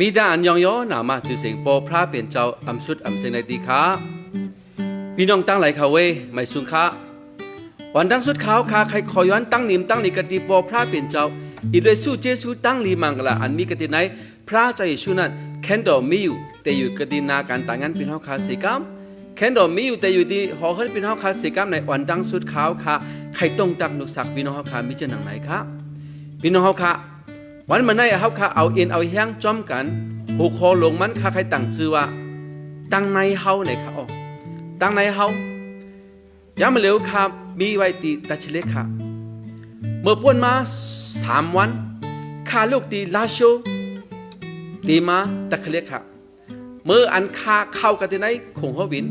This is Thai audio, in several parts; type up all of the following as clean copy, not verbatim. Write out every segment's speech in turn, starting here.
มีด่านยองย้อหนามาจือเสียงปอพระเปลี่ยนเจ้าอำชุดอำเสงในตีขาพี่น้องตั้งไหลเขาเวไม่สุนค้าวันตั้งสุดขาวคาใครขอย้อนตั้งนิมตั้งนิกติปอพระเปลี่ยนเจ้าอีด้วยสู้เจสูตั้งลีมังกละอันมีกติไหนพระใจชูนั้นแคนดอมีอยู่แต่อยู่กตินาการต่างกันเป็นเฮาคาสิกรรมแคนดอมีอยู่แต่อยู่ดีหอเฮิรเป็นเฮาคาสิกรรมในวันตั้งสุดขาวคาใครต้องตักนุสักพี่น้องเฮาคามิจนังไหนครับพี่น้องเฮาคาวันมันในเฮาคาเอาเอ็นเอาแห้งจอมกันหูคอลงมันคาใครตั้งชื่อว่าตั้งในเฮาไหนครับอ๋อตั้งในเฮายามมาเหลียวครับมีไว้ตีตัชเล็กค่ะเมื่อป่วนมา3 วันข้าลูกตีลาโชตีมาตะเคเล็กค่ะเมื่ออันข้าเข้ากันที่ไหนคงหัววิน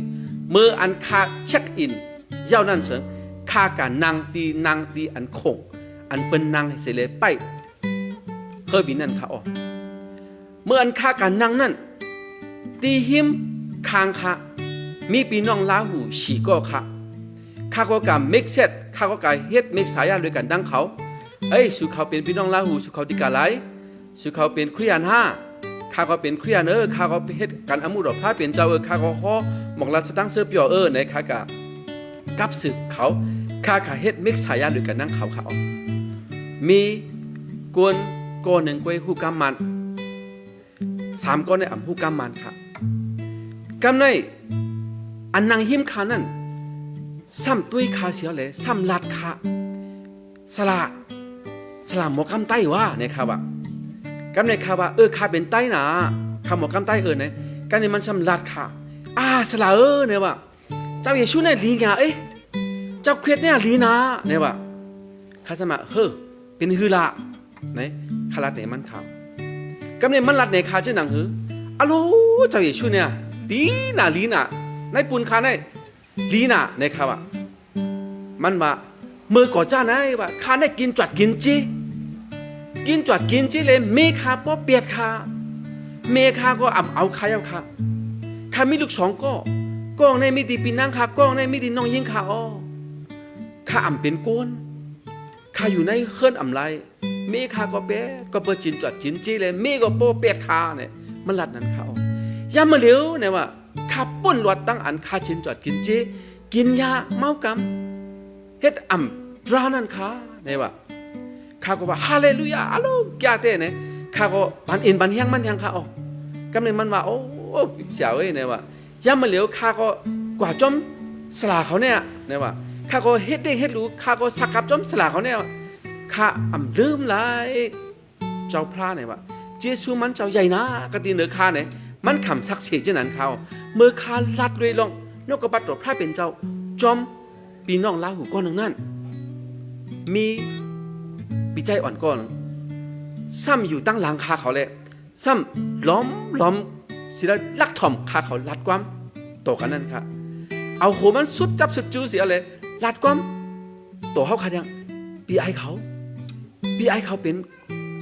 เมื่ออันข้าเช็คอินเย้านั่นเสริงข้าการนางตีอันคงอันเป็นนางเสเลไปเฮวินนั่นค่ะอ๋อเมื่ออันข้าการนางนั่นตีหิมคางค่ะมีพี่น้องลาหูฉีก็ค่ะข้าก็การเมกเซตข้าก็การเฮ็ดเมกสายาด้วยกันดังเขาสุเขาเป็นพี่น้องลาหูสุเขาติกาไลสุเขาเป็นคริยานห้าข้าก็เป็นคริยานข้าก็เฮ็ดกันอมุดอกพระเป็นเจ้าข้าก็ฮอหมอกลาสตั้งเสื้อเปียวในข้ากะกับสึกเขาข้าขาเฮ็ดเมกสายาด้วยกันดังเขามีกวนก้อนหนึ่งกวยหูกำมัน3 ก้อนในอ่ำหูกำมันค่ะกำในอันนางหิมขานั่นซ้ำตุ้ยคาเสียวเลยซ้ำลัดคาสละหมอกำไต้ว่าเนี่ยครับว่ากำในครับว่าข้าเป็นไต้นะข้าหมอกำไต้เนี่ยกันนี่มันซ้ำลัดคาสละเนี่ยว่าเจ้าเยชูเนี่ยลีงาเจ้าเครียดเนี่ยลีนาเนี่ยว่าข้าสมาเป็นฮือละเนี่ยข้าลัดเนี่ยมันข่าวกำในมันลัดเนี่ยข้าจะหนังอะโลเจ้าเยชูเนี่ยลีนาในปูนคาในลีน่ะในครับว่ามันว่าเมื่อก่อนจ้าไหนว่าข้าได้กินจวดกินจีเลยเมฆาป้อเปียดคาเมฆาก็เอาข้ามีลูก2ก้องในมีดีปีนั่งก้องในมีดีน้องยิงข้าข้าเป็นโกนข้าอยู่ในเคลื่อนไรเมฆาก็เป๊ะก็เปิดจินจวดจินจีเลยเมฆก็ป้อเปียดคาเนี่ยมันลัดนั่นข้ายามมาเหลียวเนี่ยว่าข้าป่นวัดตั้งอันข้าจินจอดกินเจกินยาเมากำเฮ็ดรานั่นข้าเนี่ยว่าข้าก็ว่าฮาเลลูยาอัลโลแก่เต้เนี่ยข้าก็บันอินบันเฮียงมันยังข้าออกกำเนิดมันว่าโอ้เสียวเนี่ยว่ายามมาเหลียวข้าก็กว่าจอมสลาเขาเนี่ยว่าข้าก็เฮ็ดได้เฮ็ดรู้ข้าก็สักกับจอมสลาเขาเนี่ยข้าลืมหลายเจ้าพระเนี่ยว่าเจซูมันเจ้าใหญ่นะกติเหนือข้าเนี่ยมันขำสักเสียเจนั้นเขาเมื่อข้าลัดด้วยลองนกกระบัดตัวพระเป็นเจ้าจอมปีน้องลาหูก้อนหนึ่งนั่นมีปีใจอ่อนก้อนซ้ำอยู่ตั้งหลังคาเขาเลยซ้ำล้อมสิละลักถ่อมคาเขาลัดความโตกันนั่นค่ะเอาหัวมันสุดจับสุดจูเสียเลยลัดความโตเขาคันยังปีไอเขาเป็น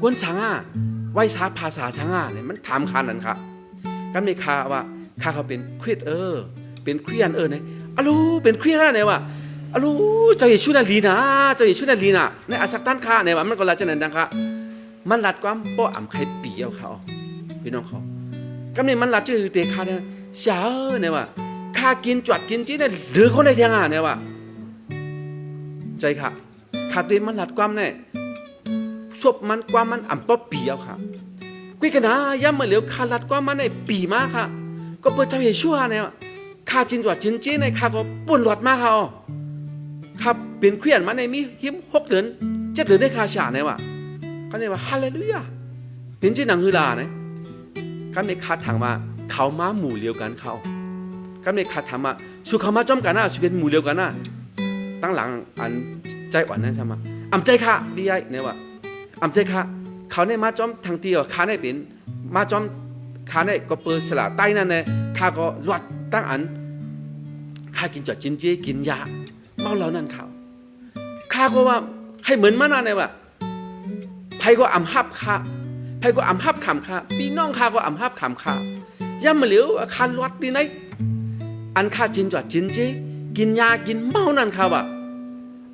กวนสังไว้สาภาษาสังเนี่ยมันถามคานั่นค่ะกันในคาว่าข้าเขาเป็นคริสเป็นคริสเตียนเนี่ยอะลูเป็นคริสเตียนเนี่ยว่าอะลูเจ้าเยซูนั่นลีนะในอาสักตันข้าเนี่ยว่ามันก็ลาจะนั่นดังค่ะมันลัดความป้อใครปีเอาเขาพี่น้องเขากำเนิดมันลัดจื้อเตะข้าเนี่ยเสียเนี่ยว่าข้ากินจวดกินจี้เนี่ยหรือคนใดเทียงเนี่ยว่าใจค่ะข้าเตะมันลัดความเนี่ยศพมันความมันป้อปีเอาค่ะกุยกันนะย่ำมาเหลียวข้าลัดความมันในปีมากค่ะก็เปิดเจ้าเยซูเนี่ยข้าจินจวดจินจี้ในข้าก็ป่วนหลอดมากค่ะข้าเป็นเครียดมาในมีหิม6 เดือน7 เดือนได้ข้าฉาเนี่ยว่ะเขาเนี่ยว่าฮาเลลูยาเป็นจีนังฮือลาเนี่ยก็ในข้าถามว่าเขามาหมู่เลียวกันเขาก็ในข้าถามว่าสุเขามาจ้อมกันนะสุเป็นหมู่เลียวกันนะตั้งหลังอันใจอ่อนนั่นใช่ไหมใจข้าบีไอเนี่ยว่ะใจข้าเขาเนี่ยมาจ้อมทางตีข้าเนี่ยเป็นมาจ้อมข้าเนี่ยก็เปิดสละใต้นั่นเนี่ยข้าก็รวดตั้งอันข้ากินจอดจินเจกินยาเมาเหล่านั้นข้าก็ว่าให้เหมือนมานาเนี่ยว่าไผก็ฮับข้าไผก็ฮับขำข้าพี่น้องข้าก็ฮับขำข้าย่ำมาเหลียวข้ารวดดีไหนอันข้าจินจอดจินเจกินยากินเมานั่นข้าว่า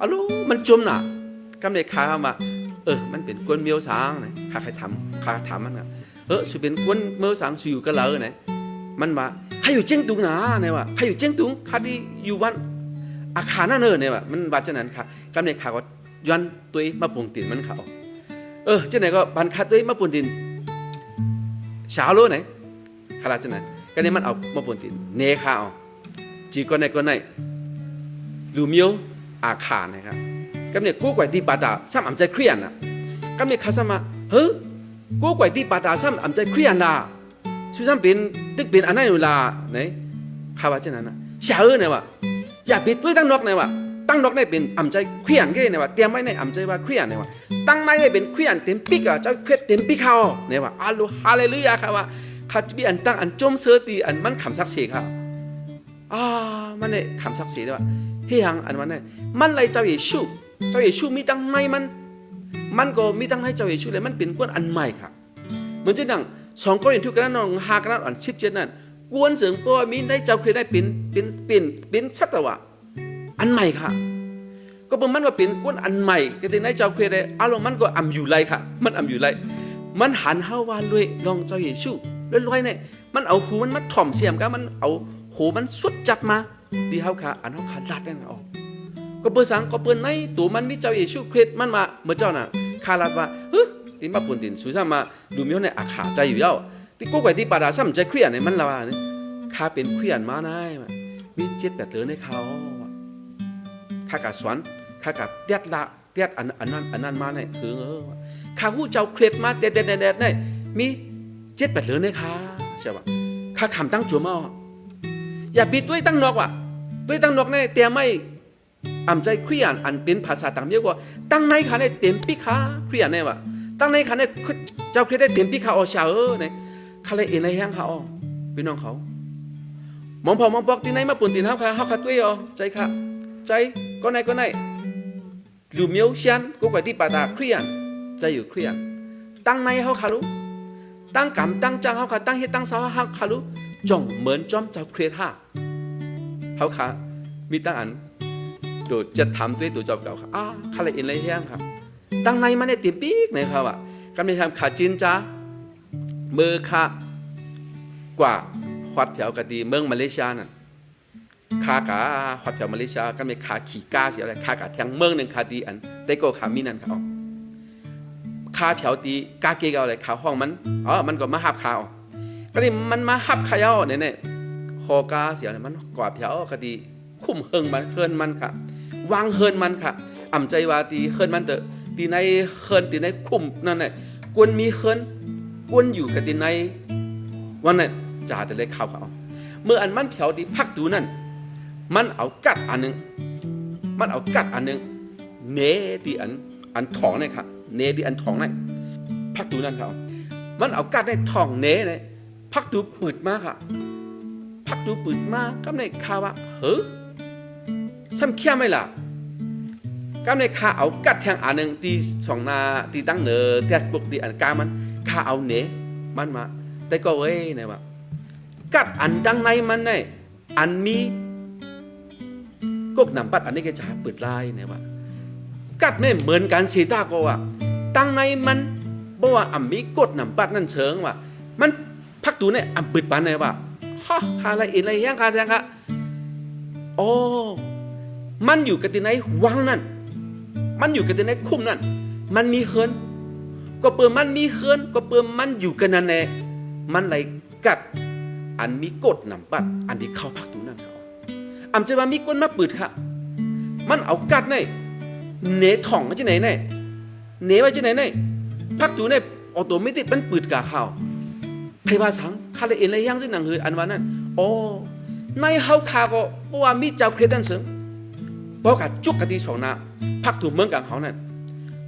อะลูมันจมน่ะกำเนิดข้ามามันเป็นกวนเมียวสางนะข้าใครทำมันนะ สุเป็นกวนเมื่อสังอยู่กันเลยเนี่ยมันว่าใครอยู่เจ้งตุงนะเนี่ยว่าใครอยู่เจ้งตุงคดีอยู่วันอาคารนั่นเนี่ยว่ามันว่าจะนั้นค่ะกำเนิดข่าวก็ย้อนตัวมาปุ่งตินมันเขาเจ้าไหนก็บันคัดตัวมาปุ่งตินเช้ารู้ไหนขลาดจะนั้นก็เนี่ยมันเอามาปุ่งตินเนข่าวจีก็ในลูมิโออาคารนะครับกำเนิดกู้กว่าที่ปาตาซ้ำอ่ำใจเครียดนะกำเนิดข้าสมากู้กว่าที่ปาตาซ้ำอ่ำใจเครียดนะสุดท้ายเป็นตึกเป็นอันนั้นอยู่ละเนี่ยข่าวว่าจะนั้นนะเช้าเนี่ยว่าอย่าปิดด้วยตั้งนกเนี่ยว่าตั้งนกเนี่ยเป็นอ่ำใจเครียดก็เนี่ยว่าเตรียมไว้ในอ่ำใจว่าเครียดเนี่ยว่าตั้งในเนี่ยเป็นเครียดเต็มปีกอ่ะเจ้าเครียดเต็มปีกเขาเนี่ยว่าอัลโลฮาเลลูยาค่ะว่าข้าจะมีอันตั้งอันจมเสือตีอันมันขำสักเสียค่ะมันเนี่ยขำสักเสียด้วยว่าเฮียงอันวันเนี่ยมันเลยเจ้าเยซูมีตั้งในมันก็มีตั้งในเจ้าเยซูเลยมันเป็นกวนอันใหม่ค่ะเหมือนเช่นดัง2 กรณีทุกกันน้อง5 กันอัน17นั่นกวนเสริงเพราะมีได้เจ้าเคยได้เป็นสัตวะอันใหม่ค่ะก็เป็นมันว่าเป็นกวนอันใหม่ก็ได้เจ้าเคยได้อารมณ์มันก็อ่ำอยู่ไรค่ะมันอ่ำอยู่ไรมันหันเฮาว่าเลยลองเจ้าเยซูลอยๆเนี่ยมันเอาหูมันมาถ่อมเสียมกันมันเอาหูมันสุดจับมาดีเฮาค่ะอันเฮาขาลัดนั่นออกก็เปิดสังก็เปิดในตัวมันมีเจ้าเยซูคริสต์มันมาเมื่อเจ้าน่ะขาลัดว่าที่มาปุ่นตินสุดท้ายมาดูมีเนี่ยอาขาใจอยู่แล้วที่กูไก่ที่ปาดาซ้ำใจเครียดเนี่ยมันละว่าเนี่ยข้าเป็นเครียดมาได้มี7 8เดือนในเขาข้ากับสวนข้ากับเตียดอันนั้นมาเนี่ยคือข้าหู้เจ้าเครียดมาเด็ดเนี่ยมี7 8เดือนในเขาใช่ป่ะข้าคำตั้งจั่วมาอย่าปิดด้วยตั้งนกว่ะด้วยตั้งนกเนี่ยเตียไม่อ่ำใจเครียดอันเป็นภาษาต่างเยอะกว่าตั้งในขาเนี่ยเต็มปีขาเครียดเนี่ยว่ะตั้งในขาเนี่ยเจ้าเครียดได้เต็มปีขาเอาเช้าเนี่ยเขาเลยเอ็นในแห้งเขาพี่น้องเขามองบอกที่ไหนมาปุ่นตินเขาขัดตัวใจค่ะใจก็ไหนลูมิโอเชียนกูไก่ที่ปาตาเครียดใจอยู่เครียดตั้งในเขาขารู้ตั้งกำตั้งจังเขาขาตั้งเฮตั้งสาวเขาขารู้จ่องเหมือนจอมเจ้าเครียดห้าเขาขามีตั้งอันโดดจะทำตัวเจ้าเก่าค่ะเขาเลยเอ็นในแห้งครับตั้งในมันเนี่ยเต็มปีกเนี่ยครับกำลังทำขาจินจ้าเมื่อค่ากว่าหัดแถวกะดีเมืองมาเลเซียนั่นค่ากะหัดแถวมาเลเซียก็มีค่าขี่ก้าเสียอะไรค่ากะแทงเมืองหนึ่งค่าดีอันแต่ก็ค่ามีนั่นเขาค่าแถวดีก้าเกี่ยวอะไรค่าห้องมันก็มาหับข่าวก็นี่มันมาหับข่าวเนี่ยคอกาเสียอะไรมันกว่าแถวกะดีคุ้มเฮิงมันเฮินมันค่ะวางเฮินมันค่ะอ่ำใจว่าตีเฮินมันเตอะตีในเฮินตีในคุ้มนั่นแหละกวนมีเฮินกวนอยู่กับตีในวันนั้นจ่าแต่เลยข่าวเมื่ออันมันเผาดีพักตูนั่นมันเอากัดอันนึงเนที่อันทองเนี่ยครับเนที่อันทองเนี่ยพักตูนั่นเขามันเอากัดในทองเนเนี่ยพักตูปืดมากค่ะพักตูปืดมากก็ในข่าวว่าซ้ำเขี้ยไม่ล่ะก็ในข่าวเอากัดแทงอันนึงที่2 นาที่ตั้งเนอเทสบุ๊กที่อันกลางมันข่าวเอาเนมันมาแต่ก็เว้ยเนี่ยว่ากัดอันดังในมันเนี่ยอันมีกกนำปัดอันนี้ก็จะเปิดลายเนี่ยว่ากัดเนี่ยเหมือนกันสีตาก็ว่าตั้งในมันบอกว่าอันมีกดนำปัดนั่นเชิงว่ามันพักตูเนี่ยอันเปิดปันเนี่ยว่าคาอะไรอีกอะไรยังค่ะมันอยู่กับที่ไหนวังนั่นมันอยู่กับที่ไหนคุ้มนั่นมันมีเฮินก็เปิดมันมีเฮินก็เปิดมันอยู่กันนั่นแน่มันไหลกัดอันมีกดนำปัดอันที่เข้าพักตูนั่นเขาอำจะว่ามีก้นมาปืดค่ะมันเอากัดในเนถ่องมาที่ไหนในเนไว้ที่ไหนในพักตูในออโตเมติกมันปืดกาข่าวใครว่าสังคาเลยเอ็นอะไรยังซึ่งหนังเฮอันวันนั้นในเฮาคาก็เพราะว่ามีเจ้าเครดันเสริงเพราะกัดจุกกะตี2 นาพักตูเมืองกลางเขานั่น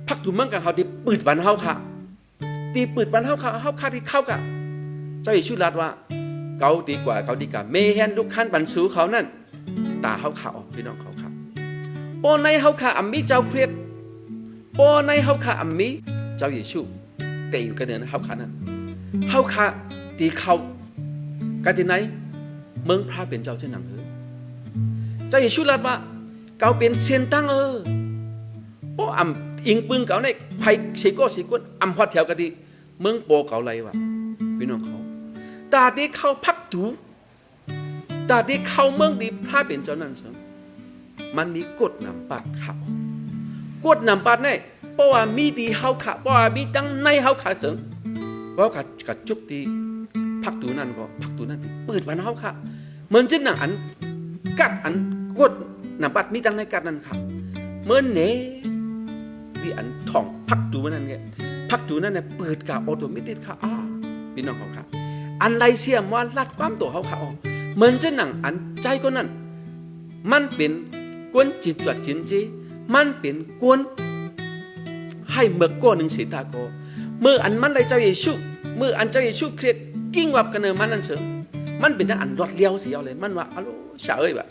พักตูเมืองกลางเขาที่ปืดบันเฮาค่ะตีปืดบันเฮาค่ะเฮาคาที่เข้ากะเจ้าอิชุลัดว่าเกาดีกว่าเมเฮนลูกขั้นบรรสูเขานั่นตาเขาขาออกพี่น้องเขาขาปอในเขาขาอัมมีเจ้าเครียดปอในเขาขาอัมมีเจ้าเยซูแต่อยู่กันเดินเขาขานั่นเขาขาตีเขากันที่ไหนเมืองพระเป็นเจ้าเช่นหนังเจ้าเยซูลัดว่าเกาเป็นเซียนตั้งปออัมอิงปึงเกาในไผ่สีก้นอัมพอดแถวกันที่เมืองโปเกาไรวะ พี่น้องเขาตาที่เข้าพักตูตาที่เข้าเมืองดีพระเป็นเจ้านั่นเสงมันมีกฎนำปัดเขากฎนำปัดเนี่ยเพราะว่ามีดีเฮาขาเพราะว่ามีตั้งในเฮาขาเสงเพราะกับจุกที่พักตูนั่นก็พักตูนั่นเปิดวันเฮาขาเหมือนเช่นหนังอันกัดอันกฎนำปัดมีตั้งในกัดนั่นค่ะเหมือนเนที่อันท่องพักตูนั่นไงพักตูนั่นเนี่ยเปิดกับออโตเมติกค่ะพี่น้องเขาค่ะอันไรเสียมว่าลัดความตัวเฮาขาเหมือนเช่นหนังอันใจก็นั่นมันเป็นกวนจิตจวดจินจีมันเป็นกวนให้เมื่อก้อนหนึ่งสีตาโกเมื่ออันมันได้เจ้าเยซูเมื่ออันเจ้าเยซูเครียดกิ้งวับกันเนอมันนั่นเสริมมันเป็นอันรอดเลี้ยวเสียวเลยมันว่าอะโลชาเอ้ยแบบ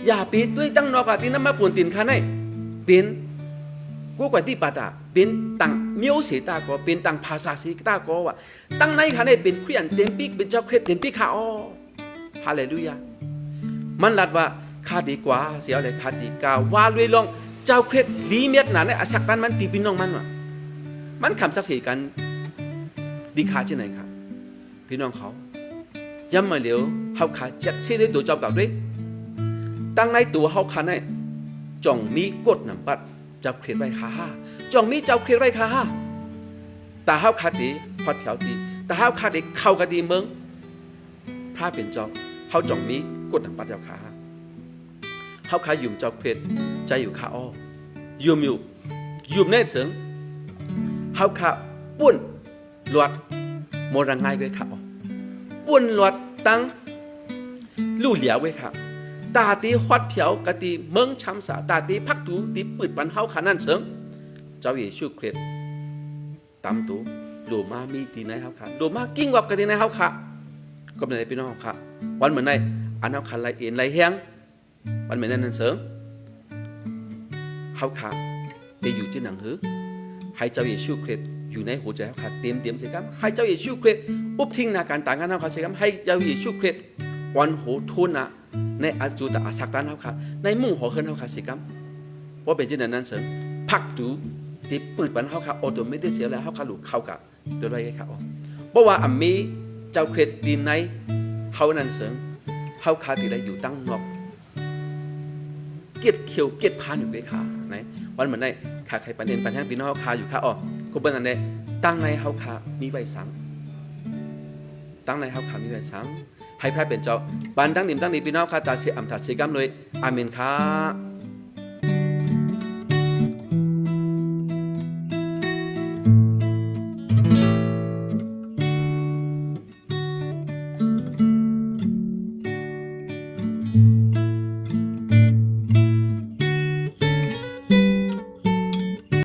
อย่าปีด้วยตั้งนอกที่นั่นมาปวนตินข้าในเป็นกูกว่าที่ปาตาเป็นต่างเมียวสีตาโกเป็นต่างภาษาสีตาโกว่าตั้งในข้าในเป็นคริสเตียนเต็มปีเป็นเจ้าเครียดเต็มปีข้าอ้อฮาเลลูยามันลัดว่าข้าดีกว่าเสียวเลยข้าดีกว่าว่าลุยลองเจ้าเครียดลีเมียดหนาในอาศักปันมันตีพี่น้องมันว่ะมันคำสักสีกันดีขาที่ไหนครับพี่น้องเขาย้ำมาเหลียวเขาขาจัดเสียได้ตัวเจ้าเก่าด้วยตั้งในตัวเขาขาในจ่องมีกฎนำปัดเจ้าเครียดไว้ขาจ่องมีเจ้าเครียดไว้ขาแต่เขาขาดีพอดแถวดีแต่เขาขาดีเข้ากระดีเมืองพระเป็นเจ้าเขาจ่องมีกฎนำปัดเจ้าขาเขาขายุ่มเจ้าเครียดใจอยู่ขาอ้อยุ่มแน่เสริงเขาขาป่วนหลวดโมรังไงไว้ขาอ้อป่วนหลวดตั้งลู่เหลียวไว้ขาตาตีฮอดเผียวกะตีเมืองช้ำสาตาตีพักตูตีปืดปันเฮาขานั่นเสริงเจ้าเยซูคริสต์ตามตูโดมามีตีในเฮาขาโดมากิ้งวับกะตีในเฮาขาก็เป็นอะไรพี่น้องเฮาขาวันเหมือนในอันเฮาขาไหลเอ็นไหลแห้งวันเหมือนนั่นเสริงเฮาขาได้อยู่ที่หนังหือให้เจ้าเยซูคริสต์อยู่ในหัวใจเฮาขาเต็มเสียครับให้เจ้าเยซูคริสต์อุบทิ้งนาการต่างกันเฮาขาเสียครับให้เจ้าเยซูคริสต์วันโหทุนนะในอาจูตาอาศักตันเฮาขาในมุ่งหัวเฮินเฮาขาสิครับว่าเป็นที่นั้นเสริงพักจูที่ปืดปันเฮาขาออโตเมติกเสียแล้วเฮาขาหลุดเข้ากับโดยไรแค่เขาเพราะว่าอัมมีเจ้าคริสต์ดีในเฮานั้นเสริงเฮาขาที่ได้อยู่ตั้งนอกเกียรติเขียวเกียรติพานอยู่ด้วยขาไหนวันเหมือนในขาใครปันเอ็นปันแห้งปีน้องเฮาขาอยู่ขาอ๋อก็เป็นอันนี้ตั้งในเฮาขามีใบสังตั้งในเฮาขามีใบสังให้พระเป็นเจ้าบันตั้งนิ่มตั้งนี้พี่น้องข้าตาเสียอัมถัดเสียกำเลยอาเมนค่ะ